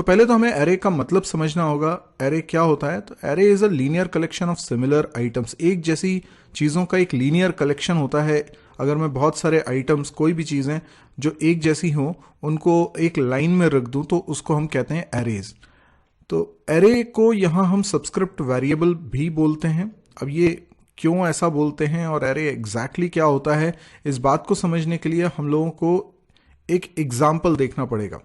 तो पहले तो हमें एरे का मतलब समझना होगा। एरे क्या होता है? तो array is a linear collection of similar items. एक जैसी चीज़ों का एक लीनियर कलेक्शन होता है। अगर मैं बहुत सारे आइटम्स, कोई भी चीज़ें जो एक जैसी हों, उनको एक लाइन में रख दूं तो उसको हम कहते हैं एरेज। तो एरे को यहाँ हम सब्सक्रिप्ट वेरिएबल भी बोलते हैं। अब ये क्यों ऐसा बोलते हैं और एरे एग्जैक्टली क्या होता है, इस बात को समझने के लिए हम लोगों को एक एग्जाम्पल देखना पड़ेगा।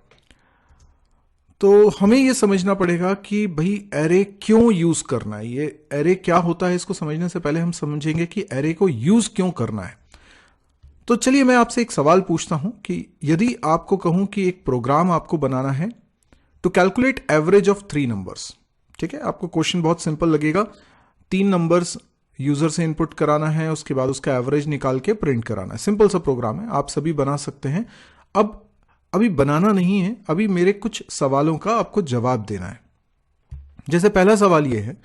तो हमें ये समझना पड़ेगा कि भाई एरे क्यों यूज करना है। ये एरे क्या होता है, इसको समझने से पहले हम समझेंगे कि एरे को यूज क्यों करना है। तो चलिए मैं आपसे एक सवाल पूछता हूं कि यदि आपको कहूं कि एक प्रोग्राम आपको बनाना है to calculate average of 3 numbers. ठीक है, आपको क्वेश्चन बहुत सिंपल लगेगा। 3 नंबर्स यूजर से इनपुट कराना है, उसके बाद उसका एवरेज निकाल के प्रिंट कराना है। सिंपल सा प्रोग्राम है, आप सभी बना सकते हैं। अब अभी बनाना नहीं है, अभी मेरे कुछ सवालों का आपको जवाब देना है। जैसे पहला सवाल यह है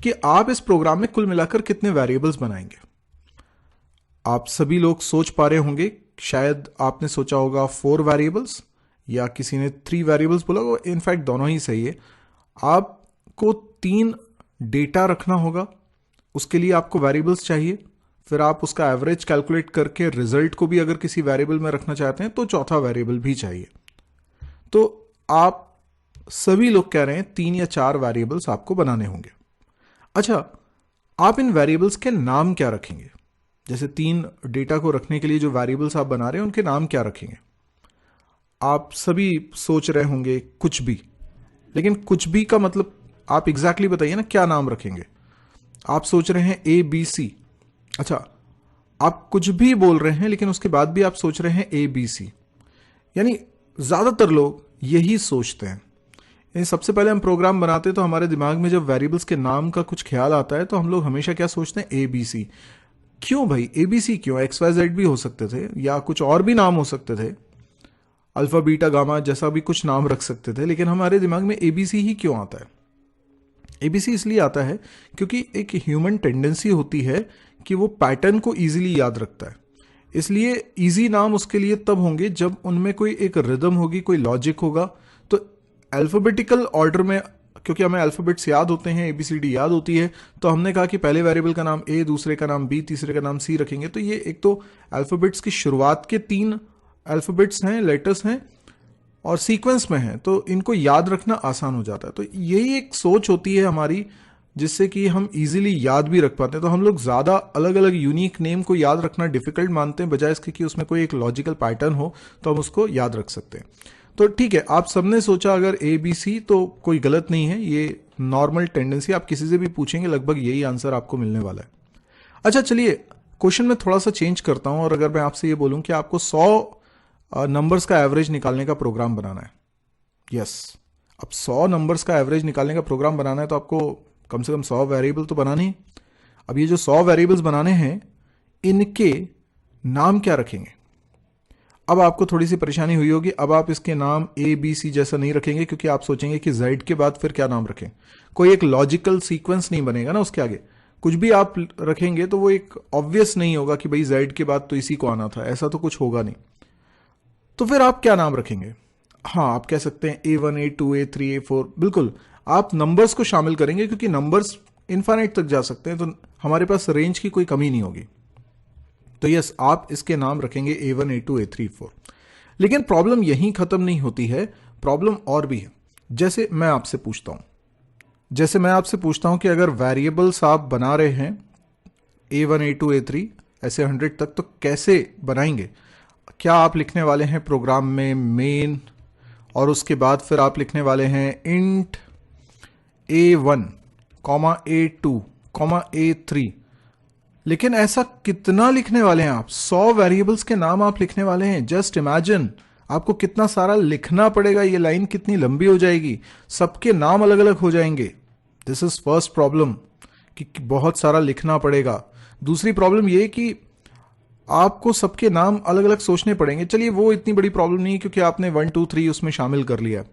कि आप इस प्रोग्राम में कुल मिलाकर कितने वेरिएबल्स बनाएंगे। आप सभी लोग सोच पा रहे होंगे, शायद आपने सोचा होगा 4 वेरिएबल्स या किसी ने 3 वेरिएबल्स बोला होगा। इनफैक्ट दोनों ही सही है। आपको 3 डेटा रखना होगा, उसके लिए आपको वेरिएबल्स चाहिए। फिर आप उसका एवरेज कैलकुलेट करके रिजल्ट को भी अगर किसी वेरिएबल में रखना चाहते हैं तो चौथा वेरिएबल भी चाहिए। तो आप सभी लोग कह रहे हैं 3 या 4 वेरिएबल्स आपको बनाने होंगे। अच्छा, आप इन वेरिएबल्स के नाम क्या रखेंगे? जैसे 3 डेटा को रखने के लिए जो वेरिएबल्स आप बना रहे हैं उनके नाम क्या रखेंगे? आप सभी सोच रहे होंगे कुछ भी, लेकिन कुछ भी का मतलब आप एग्जैक्टली बताइए ना, क्या नाम रखेंगे? आप सोच रहे हैं ABC। अच्छा, आप कुछ भी बोल रहे हैं लेकिन उसके बाद भी आप सोच रहे हैं ABC। यानी ज्यादातर लोग यही सोचते हैं। यानी सबसे पहले हम प्रोग्राम बनाते हैं तो हमारे दिमाग में जब वेरिएबल्स के नाम का कुछ ख्याल आता है तो हम लोग हमेशा क्या सोचते हैं? ABC। क्यों भाई ABC क्यों? XYZ भी हो सकते थे या कुछ और भी नाम हो सकते थे, अल्फा बीटा गामा जैसा भी कुछ नाम रख सकते थे, लेकिन हमारे दिमाग में ABC ही क्यों आता है? ABC इसलिए आता है क्योंकि एक ह्यूमन टेंडेंसी होती है कि वो पैटर्न को इजीली याद रखता है। इसलिए इजी नाम उसके लिए तब होंगे जब उनमें कोई एक रिदम होगी, कोई लॉजिक होगा। तो अल्फाबेटिकल ऑर्डर में, क्योंकि हमें अल्फाबेट्स याद होते हैं, ABCD याद होती है, तो हमने कहा कि पहले वेरिएबल का नाम A, दूसरे का नाम B, तीसरे का नाम C रखेंगे। तो ये एक तो अल्फाबेट्स की शुरुआत के 3 अल्फाबेट्स हैं, लेटर्स हैं और सीक्वेंस में है, तो इनको याद रखना आसान हो जाता है। तो यही एक सोच होती है हमारी, जिससे कि हम इजीली याद भी रख पाते हैं। तो हम लोग ज़्यादा अलग अलग यूनिक नेम को याद रखना डिफिकल्ट मानते हैं, बजाय इसके कि उसमें कोई एक लॉजिकल पैटर्न हो तो हम उसको याद रख सकते हैं। तो ठीक है, आप सबने सोचा अगर ABC, तो कोई गलत नहीं है, ये नॉर्मल टेंडेंसी। आप किसी से भी पूछेंगे लगभग यही आंसर आपको मिलने वाला है। अच्छा चलिए, क्वेश्चन में थोड़ा सा चेंज करता हूं और अगर मैं आपसे ये बोलूं कि आपको 100 नंबर्स का एवरेज निकालने का प्रोग्राम बनाना है। यस, अब 100 नंबर्स का एवरेज निकालने का प्रोग्राम बनाना है तो आपको कम से कम 100 वेरिएबल तो बनाने हैं। अब ये जो 100 वेरिएबल्स बनाने हैं, इनके नाम क्या रखेंगे? अब आपको थोड़ी सी परेशानी हुई होगी। अब आप इसके नाम ABC जैसा नहीं रखेंगे, क्योंकि आप सोचेंगे कि Z के बाद फिर क्या नाम रखें। कोई एक लॉजिकल सीक्वेंस नहीं बनेगा ना उसके आगे। कुछ भी आप रखेंगे तो वो एक ऑब्वियस नहीं होगा कि भाई Z के बाद तो इसी को आना था, ऐसा तो कुछ होगा नहीं। तो फिर आप क्या नाम रखेंगे? हाँ, आप कह सकते हैं A1, A2, A3, A4। बिल्कुल, आप नंबर्स को शामिल करेंगे क्योंकि नंबर्स इनफाइनाइट तक जा सकते हैं, तो हमारे पास रेंज की कोई कमी नहीं होगी। तो यस, आप इसके नाम रखेंगे A1, A2, A3, A4। लेकिन प्रॉब्लम यहीं खत्म नहीं होती है, प्रॉब्लम और भी है। जैसे मैं आपसे पूछता हूं कि अगर वेरिएबल्स आप बना रहे हैं A1, A2, A3 ऐसे 100 तक, तो कैसे बनाएंगे? क्या आप लिखने वाले हैं प्रोग्राम में मेन, और उसके बाद फिर आप लिखने वाले हैं इंट A1, A2, A3। लेकिन ऐसा कितना लिखने वाले हैं आप? 100 वेरिएबल्स के नाम आप लिखने वाले हैं। जस्ट इमेजिन आपको कितना सारा लिखना पड़ेगा, ये लाइन कितनी लंबी हो जाएगी, सबके नाम अलग अलग हो जाएंगे। दिस इज फर्स्ट प्रॉब्लम कि बहुत सारा लिखना पड़ेगा। दूसरी प्रॉब्लम ये कि आपको सबके नाम अलग अलग सोचने पड़ेंगे। चलिए वो इतनी बड़ी प्रॉब्लम नहीं है क्योंकि आपने 1, 2, 3 उसमें शामिल कर लिया।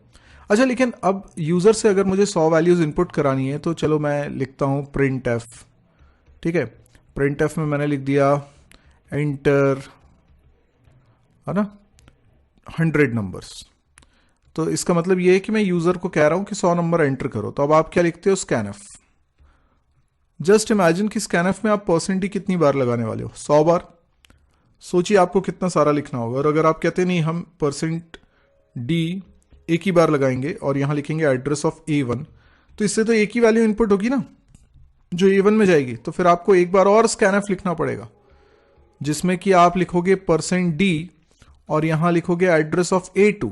अच्छा, लेकिन अब यूजर से अगर मुझे 100 वैल्यूज इनपुट करानी है तो चलो मैं लिखता हूं प्रिंट एफ। ठीक है, प्रिंट एफ में मैंने लिख दिया एंटर, है ना, 100 नंबर्स। तो इसका मतलब ये है कि मैं यूजर को कह रहा हूं कि 100 नंबर एंटर करो, तो अब आप क्या लिखते हो, स्कैनफ। जस्ट इमेजिन कि स्कैनफ में आप परसेंट डी कितनी बार लगाने वाले हो, 100 बार। सोचिए आपको कितना सारा लिखना होगा। और अगर आप कहते नहीं हम परसेंट डी एक ही बार लगाएंगे और यहां लिखेंगे एड्रेस ऑफ A1, तो इससे तो एक ही वैल्यू इनपुट होगी ना जो A1 में जाएगी। तो फिर आपको एक बार और स्कैनफ लिखना पड़ेगा जिसमें कि आप लिखोगे परसेंट डी और यहां लिखोगे एड्रेस ऑफ A2।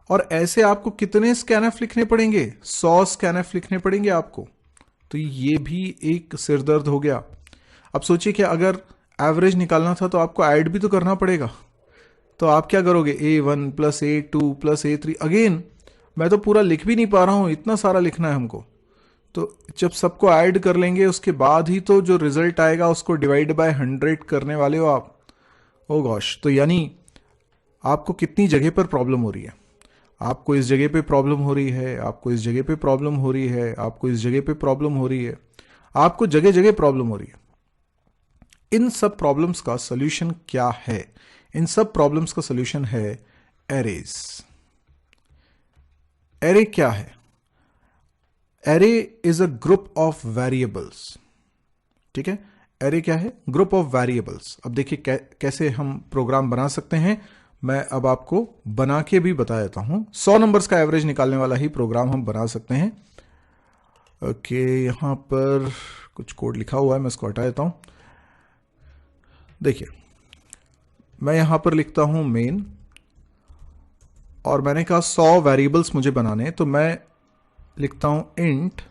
और ऐसे आपको कितने स्कैनफ लिखने पड़ेंगे, 100 स्कैनफ लिखने पड़ेंगे आपको। तो ये भी एक सिरदर्द हो गया। अब सोचिए कि अगर एवरेज निकालना था तो आपको ऐड भी तो करना पड़ेगा। तो आप क्या करोगे, A1 plus A2 plus A3। Again मैं तो पूरा लिख भी नहीं पा रहा हूं, इतना सारा लिखना है हमको। तो जब सबको ऐड कर लेंगे उसके बाद ही तो जो रिजल्ट आएगा उसको डिवाइड बाय 100 करने वाले हो आप। ओ गॉश, तो यानी आपको कितनी जगह पर प्रॉब्लम हो रही है। आपको इस जगह पे प्रॉब्लम हो रही है, आपको इस जगह पे प्रॉब्लम हो रही है, आपको इस जगह पे प्रॉब्लम हो रही है, आपको जगह जगह प्रॉब्लम हो रही है। इन सब प्रॉब्लम्स का सॉल्यूशन क्या है? इन सब प्रॉब्लम्स का सॉल्यूशन है एरेज। एरे क्या है? Array is a group of variables. ठीक है, एरे क्या है? Group of variables. अब देखिए कैसे हम प्रोग्राम बना सकते हैं, मैं अब आपको बना के भी बता देता हूं। 100 नंबर्स का एवरेज निकालने वाला ही प्रोग्राम हम बना सकते हैं। ओके, यहां पर कुछ कोड लिखा हुआ है, मैं इसको हटा देता हूं। देखिए मैं यहां पर लिखता हूं मेन, और मैंने कहा 100 वेरिएबल्स मुझे बनाने, तो मैं लिखता हूं इंट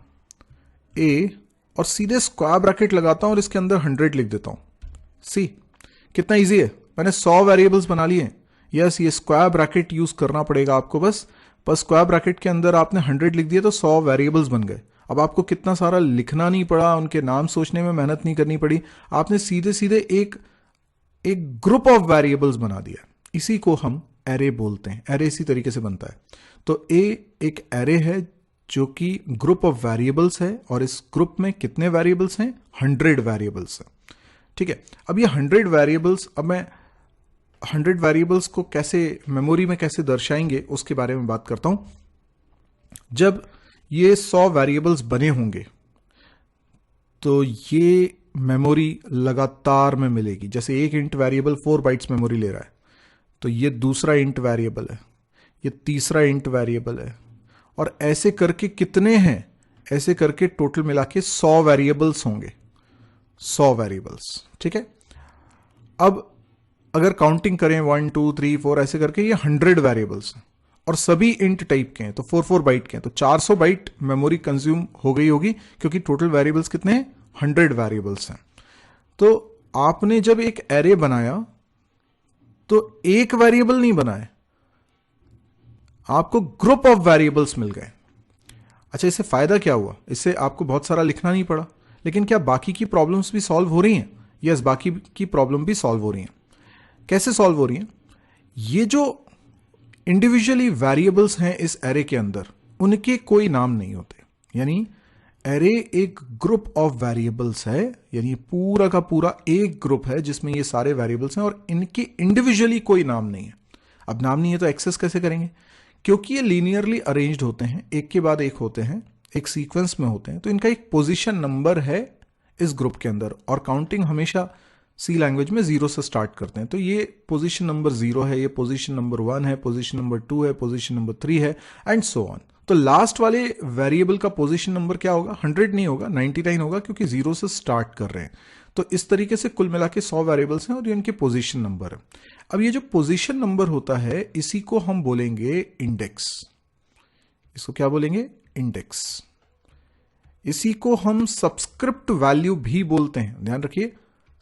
ए और सीधे स्क्वायर ब्रैकेट लगाता हूं और इसके अंदर 100 लिख देता हूं। सी कितना इजी है, मैंने 100 वेरिएबल्स बना लिए। यस, ये स्क्वायर ब्रैकेट यूज करना पड़ेगा आपको बस स्क्वायर ब्रैकेट के अंदर आपने 100 लिख दिया तो 100 वेरिएबल्स बन गए। अब आपको कितना सारा लिखना नहीं पड़ा, उनके नाम सोचने में मेहनत नहीं करनी पड़ी, आपने सीधे सीधे एक ग्रुप ऑफ वेरिएबल्स बना दिया। इसी को हम एरे बोलते हैं। एरे इसी तरीके से बनता है। तो ए एक एरे है जो कि ग्रुप ऑफ वेरिएबल्स है, और इस ग्रुप में कितने वेरिएबल्स हैं, 100 वेरिएबल्स हैं। ठीक है, अब ये 100 वेरिएबल्स, अब मैं 100 वेरिएबल्स को कैसे मेमोरी में कैसे दर्शाएंगे उसके बारे में बात करता हूं। जब ये 100 वेरिएबल्स बने होंगे तो ये मेमोरी लगातार में मिलेगी। जैसे एक इंट वेरिएबल 4 बाइट्स मेमोरी ले रहा है, तो ये दूसरा इंट वेरिएबल है, ये तीसरा इंट वेरिएबल है, और ऐसे करके कितने हैं, ऐसे करके टोटल मिला के 100 वेरिएबल्स होंगे, 100 वेरिएबल्स। ठीक है, अब अगर काउंटिंग करें 1 2 3 4 ऐसे करके ये 100 वेरिएबल्स हैं, और सभी इंट टाइप के हैं, तो 4 बाइट के हैं, तो 400 बाइट मेमोरी कंज्यूम हो गई होगी, क्योंकि टोटल वेरिएबल्स कितने हैं, 100 वेरिएबल्स हैं। तो आपने जब एक एरे बनाया तो एक वेरिएबल नहीं बनाए, आपको ग्रुप ऑफ वेरिएबल्स मिल गए। अच्छा, इससे फायदा क्या हुआ? इससे आपको बहुत सारा लिखना नहीं पड़ा, लेकिन क्या बाकी की प्रॉब्लम्स भी सॉल्व हो रही हैं? यस, बाकी की प्रॉब्लम भी सॉल्व हो रही हैं। कैसे सॉल्व हो रही हैं? ये जो इंडिविजुअली वेरिएबल्स हैं इस एरे के अंदर, उनके कोई नाम नहीं होते। यानी एरे एक ग्रुप ऑफ वेरिएबल्स है, यानी पूरा का पूरा एक ग्रुप है जिसमें ये सारे वेरिएबल्स हैं, और इनके इंडिविजुअली कोई नाम नहीं है। अब नाम नहीं है तो एक्सेस कैसे करेंगे? क्योंकि ये लीनियरली अरेंज्ड होते हैं, एक के बाद एक होते हैं, एक सीक्वेंस में होते हैं, तो इनका एक पोजीशन नंबर है इस ग्रुप के अंदर, और काउंटिंग हमेशा सी लैंग्वेज में 0 से स्टार्ट करते हैं। तो ये पोजीशन नंबर 0 है, ये पोजीशन नंबर 1 है, पोजीशन नंबर 2 है, पोजीशन नंबर 3 है, एंड सो ऑन। तो लास्ट वाले वेरिएबल का पोजीशन नंबर क्या होगा? 100 नहीं होगा, 99 होगा, क्योंकि 0 से स्टार्ट कर रहे हैं। तो इस तरीके से कुल मिला के 100 वेरिएबल्स हैं और ये इनके पोजीशन नंबर है। अब ये जो पोजीशन नंबर होता है इसी को हम बोलेंगे इंडेक्स। इसको क्या बोलेंगे? इंडेक्स। इसी को हम सबस्क्रिप्ट वैल्यू भी बोलते हैं, ध्यान रखिए,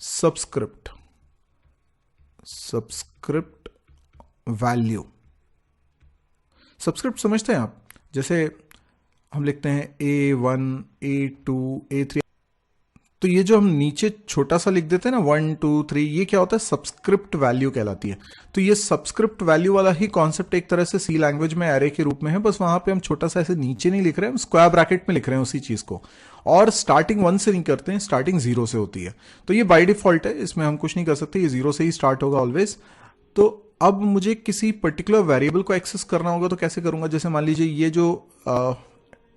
सबस्क्रिप्ट वैल्यू। सबस्क्रिप्ट समझते हैं आप? जैसे हम लिखते हैं A1 A2 A3, तो ये जो हम नीचे छोटा सा लिख देते हैं ना 1 2 3, ये क्या होता है? सबस्क्रिप्ट वैल्यू कहलाती है। तो ये सबस्क्रिप्ट वैल्यू वाला ही कॉन्सेप्ट एक तरह से सी लैंग्वेज में एरे के रूप में है, बस वहां पे हम छोटा सा ऐसे नीचे नहीं लिख रहे हैं, हम स्क्वायर ब्रैकेट में लिख रहे हैं उसी चीज को, और स्टार्टिंग 1 से नहीं करते हैं, स्टार्टिंग 0 से होती है। तो ये बाय डिफॉल्ट है, इसमें हम कुछ नहीं कर सकते, ये 0 से ही स्टार्ट होगा ऑलवेज। तो अब मुझे किसी पर्टिकुलर वेरिएबल को एक्सेस करना होगा तो कैसे करूंगा? जैसे मान लीजिए ये जो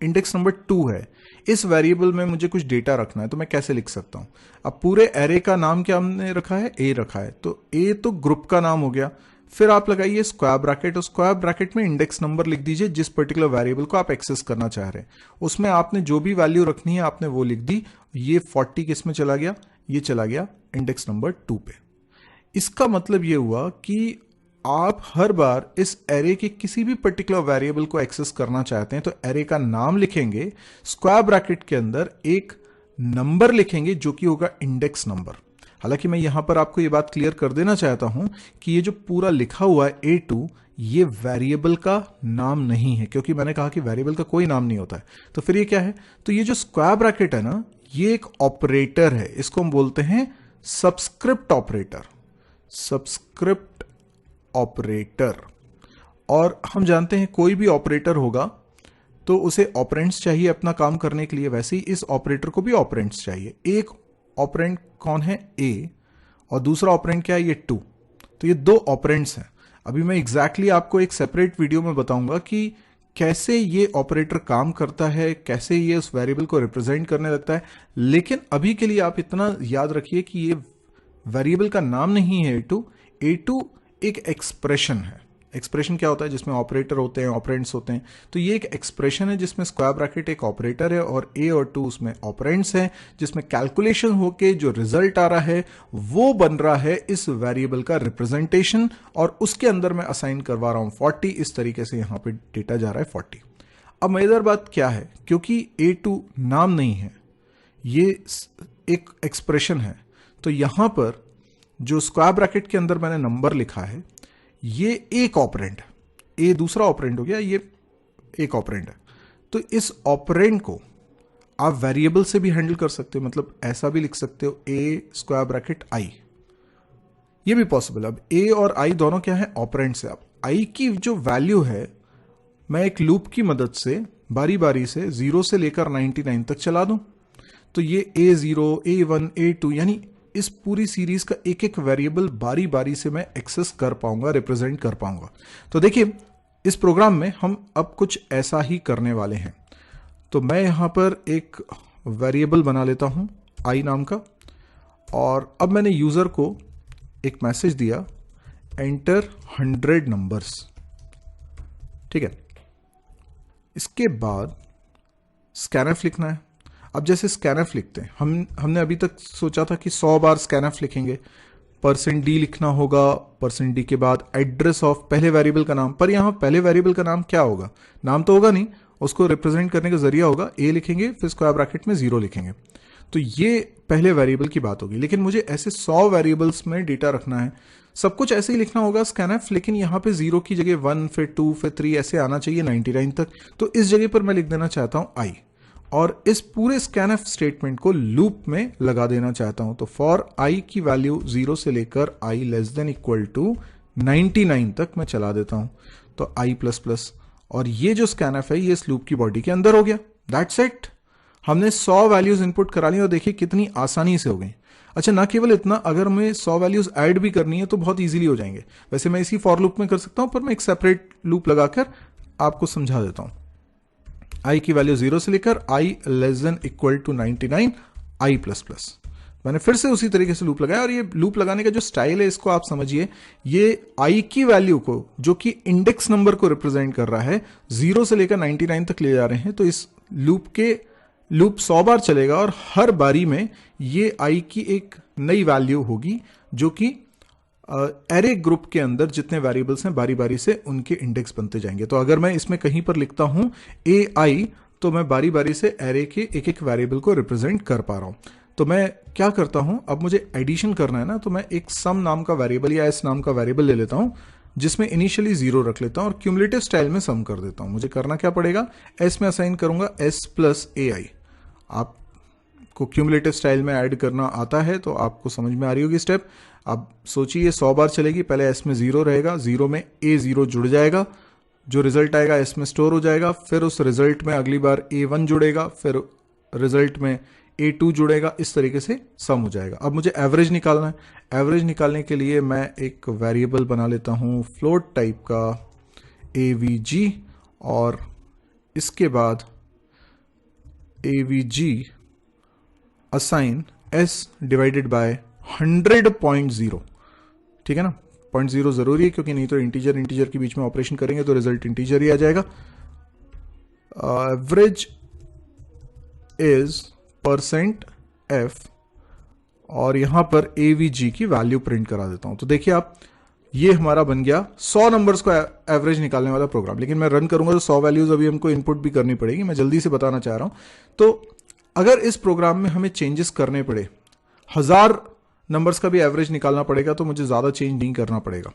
इंडेक्स नंबर 2 है, इस वेरिएबल में मुझे कुछ डेटा रखना है, तो मैं कैसे लिख सकता हूं? अब पूरे एरे का नाम क्या हमने रखा है? ए रखा है, तो ए तो ग्रुप का नाम हो गया। फिर आप लगाइए स्क्वायर ब्रैकेट, और स्क्वायर ब्रैकेट में इंडेक्स नंबर लिख दीजिए जिस पर्टिकुलर वेरिएबल को आप एक्सेस करना चाह रहे हैं। उसमें आपने जो भी वैल्यू रखनी है आपने वो लिख दी। ये 40 किस में चला गया? ये चला गया इंडेक्स नंबर 2 पे। इसका मतलब ये हुआ कि आप हर बार इस एरे के किसी भी पर्टिकुलर वेरिएबल को एक्सेस करना चाहते हैं तो एरे का नाम लिखेंगे, स्क्वायर ब्रैकेट के अंदर एक नंबर लिखेंगे जो कि होगा इंडेक्स नंबर। हालांकि मैं यहां पर आपको ये बात क्लियर कर देना चाहता हूं कि ये जो पूरा लिखा हुआ है A2, ये वेरिएबल का नाम नहीं है, क्योंकि मैंने कहा कि वेरिएबल का कोई नाम नहीं होता है। तो फिर ये क्या है? तो ये जो स्क्वायर ब्रैकेट है ना, ये एक ऑपरेटर है, इसको हम बोलते हैं सबस्क्रिप्ट ऑपरेटर। Subscript operator. और हम जानते हैं कोई भी ऑपरेटर होगा तो उसे ऑपरेंड्स चाहिए अपना काम करने के लिए, वैसे ही इस ऑपरेटर को भी ऑपरेंड्स चाहिए। एक ऑपरेंड कौन है? ए, और दूसरा ऑपरेंड क्या है? ये 2। तो ये 2 ऑपरेंड्स हैं। अभी मैं एग्जैक्टली आपको एक सेपरेट वीडियो में बताऊंगा कि कैसे ये ऑपरेटर काम करता है, कैसे ये उस वेरिएबल को रिप्रेजेंट करने लगता है। लेकिन अभी के लिए आप इतना याद रखिए कि ये वेरिएबल का नाम नहीं है A2। A2 एक एक्सप्रेशन है। एक्सप्रेशन क्या होता है? जिसमें ऑपरेटर होते हैं, ऑपरेंड्स होते हैं। तो ये एक एक्सप्रेशन है जिसमें स्क्वायर ब्रैकेट एक ऑपरेटर है और ए और 2 उसमें ऑपरेंड्स हैं, जिसमें कैलकुलेशन होके जो रिजल्ट आ रहा है वो बन रहा है इस वेरिएबल का रिप्रेजेंटेशन, और उसके अंदर मैं असाइन करवा रहा हूं 40। इस तरीके से यहां पे डेटा जा रहा है 40। अब मजेदार बात क्या है, क्योंकि A2 नाम नहीं है, ये एक एक्सप्रेशन है, तो यहां पर जो स्क्वायर ब्रैकेट के अंदर मैंने नंबर लिखा है ये एक ऑपरेंड, ए दूसरा ऑपरेंड हो गया, ये एक ऑपरेंड है। तो इस ऑपरेंड को आप वेरिएबल से भी हैंडल कर सकते हो, मतलब ऐसा भी लिख सकते हो ए स्क्वायर ब्रैकेट आई, ये भी पॉसिबल। अब ए और आई दोनों क्या है? ऑपरेंड्स है। अब आई की जो वैल्यू है मैं एक लूप की मदद से बारी बारी से 0 से लेकर 99 तक चला दूं, तो ये A0, A1, A2 यानी इस पूरी सीरीज का एक एक वेरिएबल बारी बारी से मैं एक्सेस कर पाऊंगा, रिप्रेजेंट कर पाऊंगा। तो देखिए इस प्रोग्राम में हम अब कुछ ऐसा ही करने वाले हैं। तो मैं यहां पर एक वेरिएबल बना लेता हूं i नाम का, और अब मैंने यूजर को एक मैसेज दिया, एंटर 100 नंबर्स। ठीक है, इसके बाद स्कैनफ लिखना है। अब जैसे स्कैनफ लिखते हैं, हमने अभी तक सोचा था कि 100 बार स्कैनफ लिखेंगे। %d लिखना होगा, %d के बाद एड्रेस ऑफ पहले वेरिएबल का नाम, पर यहां पहले वेरिएबल का नाम क्या होगा? नाम तो होगा नहीं, उसको रिप्रेजेंट करने का जरिया होगा a लिखेंगे, फिर स्क्वायर ब्रैकेट में 0 लिखेंगे। तो ये पहले वेरिएबल की बात होगी। लेकिन मुझे ऐसे 100 वेरिएबल्स में डेटा रखना है, सब कुछ ऐसे ही लिखना होगा स्कैनफ, लेकिन यहां पे 0 की जगह 1, फिर 2, फिर 3 ऐसे आना चाहिए 99 तक। तो इस जगह पर मैं लिख देना चाहता हूं i, और इस पूरे स्कैनफ स्टेटमेंट को लूप में लगा देना चाहता हूं। तो फॉर i की वैल्यू 0 से लेकर i less than equal to 99 तक मैं चला देता हूं, तो i प्लस प्लस, और ये जो स्कैनफ है ये इस लूप की बॉडी के अंदर हो गया। That's it. हमने 100 वैल्यूज इनपुट करा ली और देखिए कितनी आसानी से हो गई। अच्छा, ना केवल इतना, अगर हमें 100 वैल्यूज ऐड भी करनी है तो बहुत इजीली हो जाएंगे। वैसे मैं इसी फॉर लूप में कर सकता हूं, पर मैं एक सेपरेट लूप लगाकर आपको समझा देता हूं। i की वैल्यू 0 से लेकर i less than equal to 99, i plus plus. मैंने फिर से उसी तरीके से लूप लगाया, और ये लूप लगाने का जो स्टाइल है इसको आप समझिए। ये i की वैल्यू को, जो कि इंडेक्स नंबर को रिप्रेजेंट कर रहा है, 0 से लेकर 99 तक ले जा रहे हैं। तो इस लूप 100 बार चलेगा और हर बारी में ये i की एक नई वैल्यू होगी, जो कि एरे ग्रुप के अंदर जितने वेरिएबल्स हैं बारी बारी से उनके इंडेक्स बनते जाएंगे। तो अगर मैं इसमें कहीं पर लिखता हूं AI, तो मैं बारी बारी से एरे के एक एक वेरिएबल को रिप्रेजेंट कर पा रहा हूं। तो मैं क्या करता हूं, अब मुझे एडिशन करना है ना, तो मैं एक सम नाम का वेरिएबल या s नाम का वेरिएबल ले लेता हूं, जिसमें इनिशियली 0 रख लेता हूं और क्यूमुलेटिव स्टाइल में सम कर देता हूं। मुझे करना क्या पड़ेगा, s में असाइन करूंगा s प्लस AI। आपको क्यूमुलेटिव स्टाइल में ऐड करना आता है तो आपको समझ में आ रही होगी स्टेप। अब सोचिए 100 बार चलेगी, पहले s में 0 रहेगा, 0 में A0 जुड़ जाएगा, जो रिजल्ट आएगा s में स्टोर हो जाएगा, फिर उस रिजल्ट में अगली बार A1 जुड़ेगा, फिर रिजल्ट में A2 जुड़ेगा, इस तरीके से सम हो जाएगा। अब मुझे एवरेज निकालना है। एवरेज निकालने के लिए मैं एक वेरिएबल बना लेता हूं फ्लोट टाइप का AVG, और इसके बाद AVG assign S divided by 100.0, ठीक है ना। 0.0 जरूरी है क्योंकि नहीं तो इंटीजर इंटीजर के बीच में ऑपरेशन करेंगे तो रिजल्ट इंटीजर ही आ जाएगा। एवरेज इज %f, और यहां पर AVG की वैल्यू प्रिंट करा देता हूं। तो देखिए आप, ये हमारा बन गया 100 नंबर्स को एवरेज निकालने वाला प्रोग्राम। लेकिन मैं रन करूंगा तो 100 वैल्यूज अभी हमको इनपुट भी करनी पड़ेगी। मैं जल्दी से बताना चाह रहा हूं। तो अगर इस प्रोग्राम में हमें चेंजेस करने पड़े, 1000 नंबर्स का भी एवरेज निकालना पड़ेगा, तो मुझे ज्यादा चेंज नहीं करना पड़ेगा।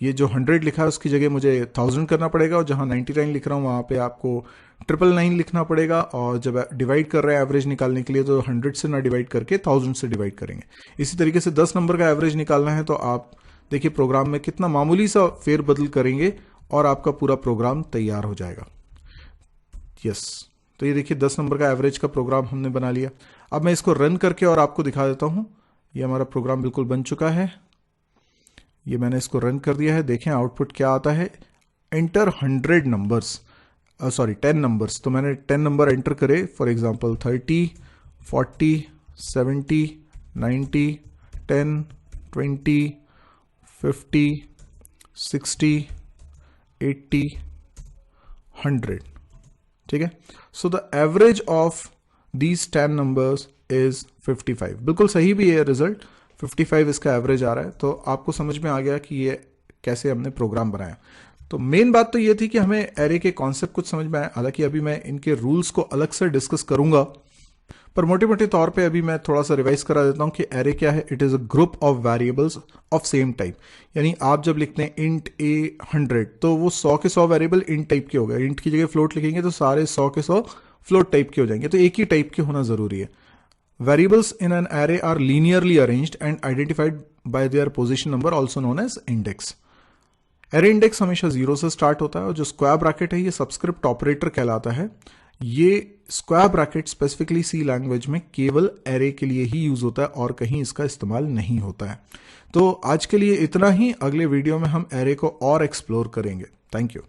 ये जो 100 लिखा है उसकी जगह मुझे 1000 करना पड़ेगा, और जहां 99 लिख रहा हूं वहां पे आपको 999 लिखना पड़ेगा। और जब डिवाइड कर रहे हैं एवरेज निकालने के लिए तो 100 से ना डिवाइड करके 1000 से डिवाइड करेंगे। इसी तरीके से 10 नंबर का एवरेज निकालना है तो आप देखिए प्रोग्राम में कितना मामूली सा फेरबदल करेंगे और आपका पूरा प्रोग्राम तैयार हो जाएगा। यस, तो ये देखिए 10 नंबर का एवरेज का प्रोग्राम हमने बना लिया। अब मैं इसको रन करके और आपको दिखा देता हूं। ये हमारा प्रोग्राम बिल्कुल बन चुका है। ये मैंने इसको रन कर दिया है। देखें आउटपुट क्या आता है। Enter 100 numbers, sorry 10 numbers. तो मैंने 10 नंबर एंटर करे, फॉर एग्जांपल 30, 40, 70, 90, 10, 20, 50, 60, 80, 100, ठीक है। So the average of these 10 numbers is 55। बिल्कुल सही भी है रिजल्ट, 55 इसका एवरेज आ रहा है। तो आपको समझ में आ गया कि ये कैसे हमने प्रोग्राम बनाया। तो मेन बात तो ये थी कि हमें एरे के कॉन्सेप्ट कुछ समझ में आया। हालांकि अभी मैं इनके रूल्स को अलग से डिस्कस करूंगा, पर मोटे मोटे तौर पे अभी मैं थोड़ा सा रिवाइज करा देता हूं कि एरे क्या है। It is a group of variables of same type. यानी आप जब लिखते हैं इंट a 100, तो वो 100 के 100 वेरिएबल इंट टाइप के हो गए। इंट की जगह फ्लोट लिखेंगे तो सारे 100 के 100 फ्लोट टाइप के हो जाएंगे। तो एक ही टाइप के होना जरूरी है। Variables in an array are linearly arranged and identified by their position number, also known as index. Array index हमेशा 0 से स्टार्ट होता है, और जो स्क्वायर ब्रैकेट है ये सबस्क्रिप्ट ऑपरेटर कहलाता है। ये स्क्वायर ब्रैकेट स्पेसिफिकली सी लैंग्वेज में केवल एरे के लिए ही यूज होता है और कहीं इसका इस्तेमाल नहीं होता है। तो आज के लिए इतना ही। अगले वीडियो में हम एरे को और एक्सप्लोर करेंगे। Thank you.